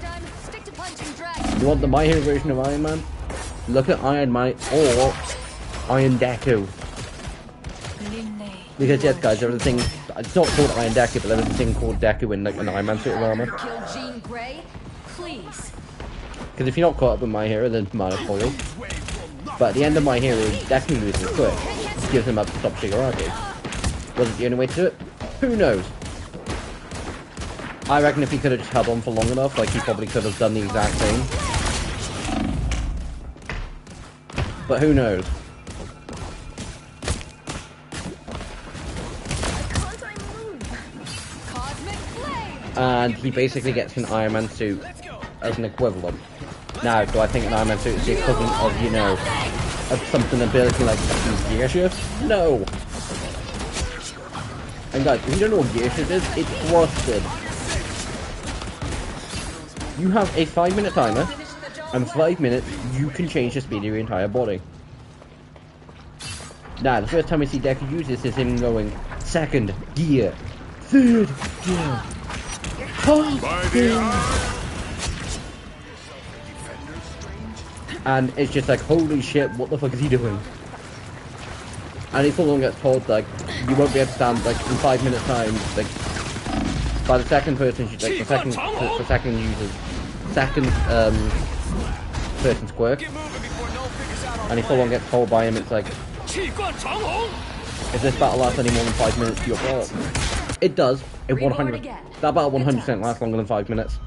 You want the My Hero version of Iron Man? Look at Iron Man or Iron Deku. Because yes, guys, there was a thing. It's not called Iron Deku, but there was a thing called Deku in like an Iron Man suit of armor. Kill Jean Grey, please. Because if you're not caught up with My Hero, then minus foil. But at the end of My Hero, Deku loses quick. Gives him up to stop Shigaraki. Was it the only way to do it? Who knows? I reckon if he could have just held on for long enough, like he probably could have done the exact same. But who knows? And he basically gets an Iron Man suit as an equivalent. Now, do I think an Iron Man suit is the equivalent of, you know, of something ability like gear shift? No! And guys, if you don't know what gear shift is, it's thrusted. You have a 5-minute timer, and 5 minutes, you can change the speed of your entire body. Now, the first time we see Deku use this is him going, second gear, third gear. By the eye. And it's just like, holy shit, what the fuck is he doing? And he full on gets told, like, you won't be able to stand, like, in 5 minutes time, like, by the second person, like, the second user's, person's quirk. And he full on gets told by him, it's like, if this battle lasts any more than 5 minutes, you're fault. It does. It 100. That battle 100% lasts longer than 5 minutes.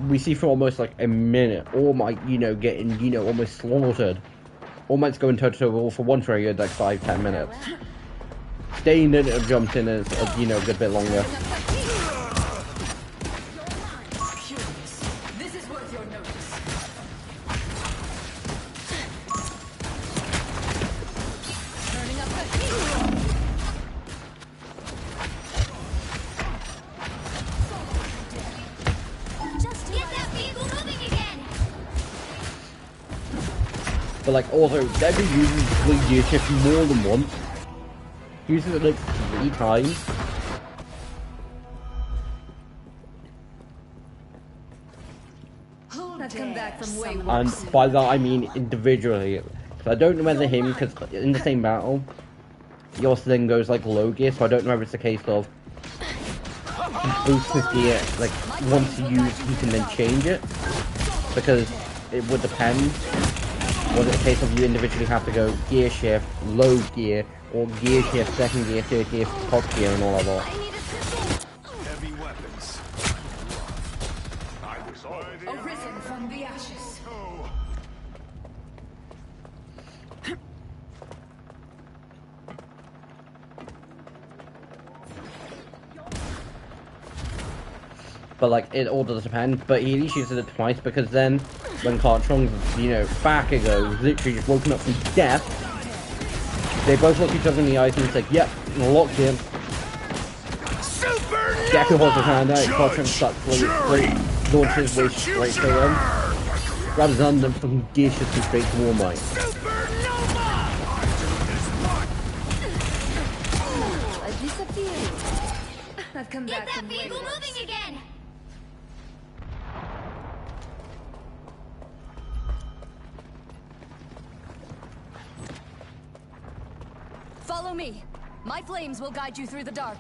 We see for almost like a minute, All Might, getting, almost slaughtered. All Might's going toe-to-toe for one trigger, like 5-10 minutes. Staying in it or jumped in is, a good bit longer. This is worth your notice. Turning up the heat. Just get that vehicle moving again! But like, also, Debbie uses the gear shift more than once. Uses it like 3 times. I've come back from way worse. And by that I mean individually. So I don't know whether him, because in the same battle, he also then goes like low gear, so I don't know if it's a case of he boosts his gear, like once used he can then change it. Because it would depend. Was it a case of you individually have to go gear shift, low gear, or gear shift, second gear, third gear, top gear, and all of that? Heavy weapons. I was Arisen from the ashes. But like, it all does depend, but he at least uses it twice, because then, when Cartrong's, back it goes, literally just woken up from death, they both look each other in the eyes and it's like, yep, locked in. Deku holds his hand out, Cartrong starts launches way straight to him, grabs under and fucking gear shifts him straight to All Might. I've come Get back that from way vehicle worse. moving again! Follow me. My flames will guide you through the dark.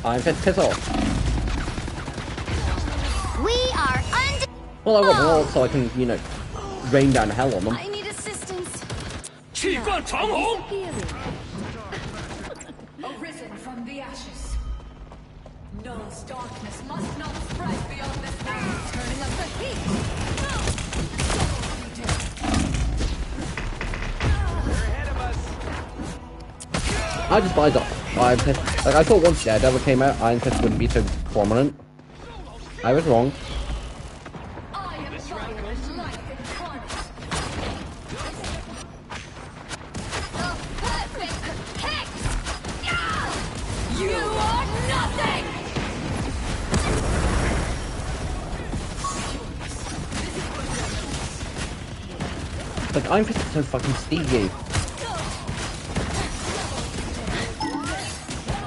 I'm fit to piss off. We are under. Well, I got more so I can, rain down hell on them. I need assistance. Arisen from the ashes. Null's darkness must not spread beyond this world. Turning up the heat. I just buy that. Iron Fist. Like, I thought once Daredevil came out, Iron Fist wouldn't be so prominent. I was wrong. I am fire and life incarnate. The perfect hit! You are nothing! Like, Iron Fist is so fucking steamy.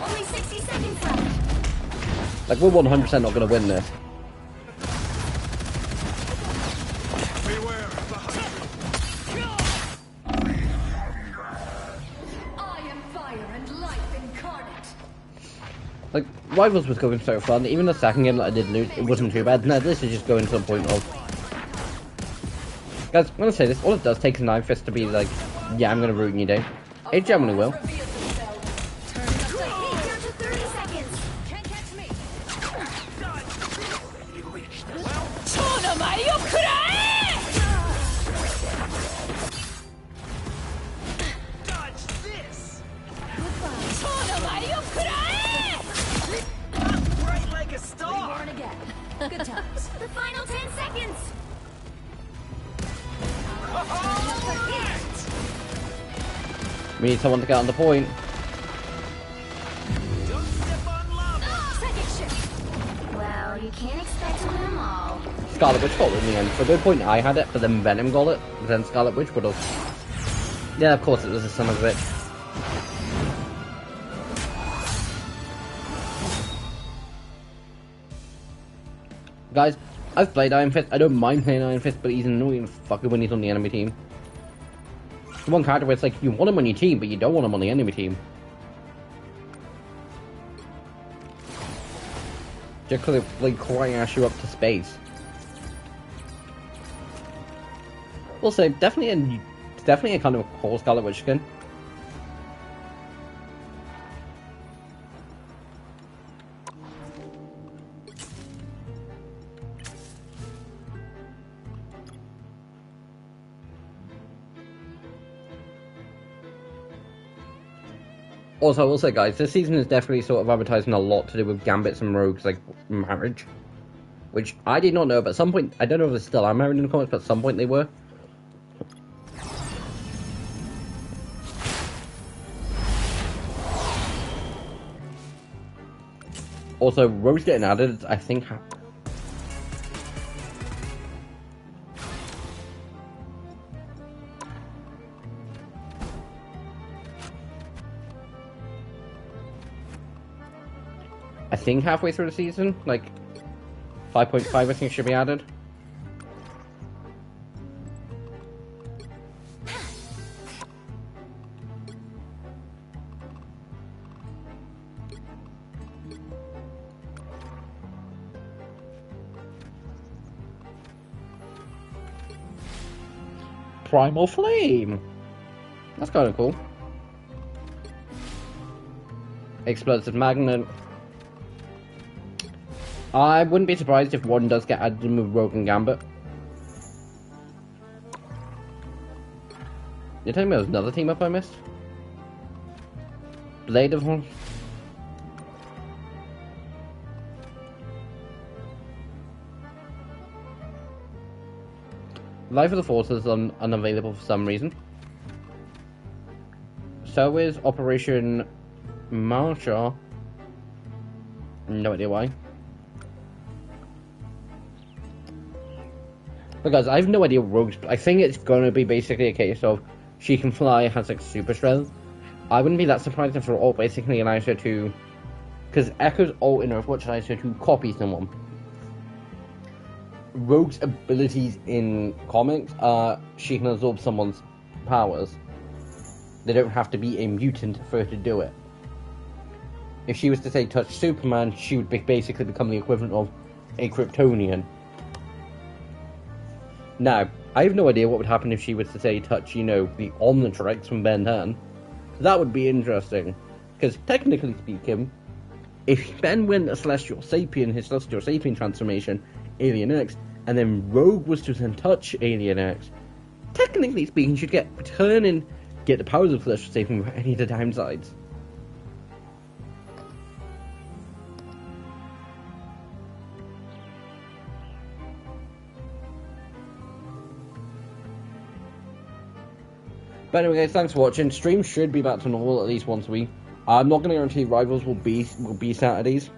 Only 60 seconds left. Like, we're 100% not gonna win this. beware the I am fire and life incarnate. Like, Rivals was going so fun. Even the second game that I did lose, it wasn't too bad. No, this is just going to the point of... Guys, I'm gonna say this. All it does takes an Iron Fist to be like, yeah, I'm gonna ruin your day. It generally will. Turning up the heat. Down to 30 seconds. Can't catch me. Dodge this! Bright like a star! Reborn again. Good times. The final 10 seconds. We need someone to get on the point. Don't step on lava! Second shift. Well, you can't expect to win them all. Scarlet Witch got it in the end. For a good point, I had it, but then Venom got it, then Scarlet Witch would have. Yeah, of course it was a son of a bitch. Guys, I've played Iron Fist. I don't mind playing Iron Fist, but he's an annoying fucker when he's on the enemy team. The one character where it's like, you want him on your team, but you don't want him on the enemy team. Just because they like crash you up to space. We'll say, definitely a kind of cool Scarlet Witch skin. Also, I will say, guys, this season is definitely sort of advertising a lot to do with Gambits and Rogues, like, marriage. Which I did not know, but at some point, I don't know if they still are married in the comics, but at some point they were. Also, Rogue's getting added, I think... halfway through the season, like 5.5 I think should be added. Primal Flame! That's kind of cool. Explosive Magnet. I wouldn't be surprised if one does get added in with Rogue and Gambit. You're telling me there was another team up I missed? Blade of Horn? Life of the Force is unavailable for some reason. So is Operation Marshall. No idea why. But guys, I have no idea what Rogue's... I think it's going to be basically a case of she can fly, has like super strength. I wouldn't be that surprised if her ult basically allows her to... Because Echo's ult in Overwatch allows her to copy someone. Rogue's abilities in comics are she can absorb someone's powers. They don't have to be a mutant for her to do it. If she was to say touch Superman, she would basically become the equivalent of a Kryptonian. Now, I have no idea what would happen if she was to say touch, you know, the Omnitrix from Ben 10. That would be interesting. Because technically speaking, if Ben went a Celestial Sapien, his Celestial Sapien transformation, Alien X, and then Rogue was to then touch Alien X, technically speaking, she'd get the powers of Celestial Sapien without any of the downsides. But anyway guys, thanks for watching. Streams should be back to normal at least once a week. I'm not going to guarantee Rivals will be Saturdays.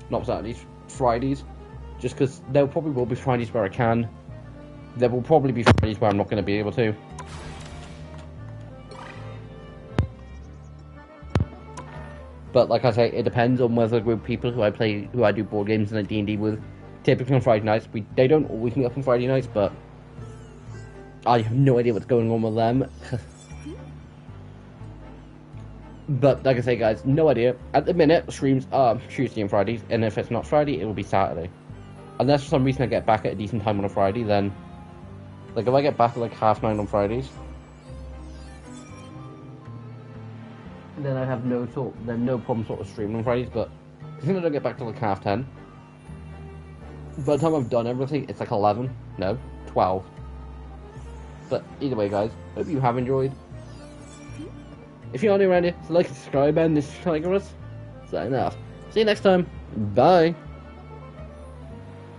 Not Saturdays, Fridays. Just because there probably will be Fridays where I can. There will probably be Fridays where I'm not going to be able to. But like I say, it depends on whether the group of people who I do board games and D&D with, typically on Friday nights. They don't always meet up on Friday nights, but I have no idea what's going on with them. But like I say guys, no idea. At the minute, streams are Tuesday and Fridays, and if it's not Friday, it will be Saturday. Unless for some reason I get back at a decent time on a Friday, then... Like if I get back at like 9:30 on Fridays, then I have no problem sort of streaming on Fridays, but I think I don't get back till like 10:30. By the time I've done everything, it's like 11. No, 12. But either way guys, hope you have enjoyed. If you're new around here, so like and subscribe, and this is Tigerus. Signing off. See you next time. Bye.